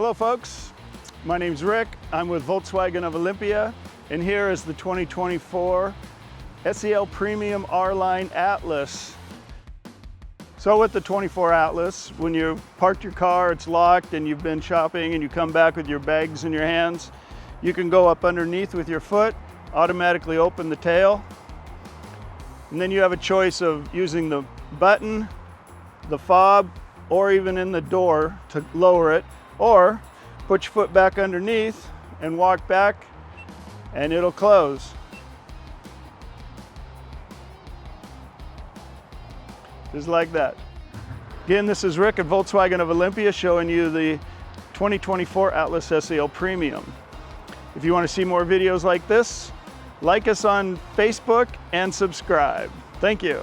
Hello folks, my name's Rick. I'm with Volkswagen of Olympia, and here is the 2024 SEL Premium R-Line Atlas. So with the 24 Atlas, when you parked your car, it's locked and you've been shopping and you come back with your bags in your hands, you can go up underneath with your foot, automatically open the tail, and then you have a choice of using the button, the fob, or even in the door to lower it, or put your foot back underneath and walk back and it'll close. Just like that. Again, this is Rick at Volkswagen of Olympia showing you the 2024 Atlas SEL Premium. If you want to see more videos like this, like us on Facebook and subscribe. Thank you.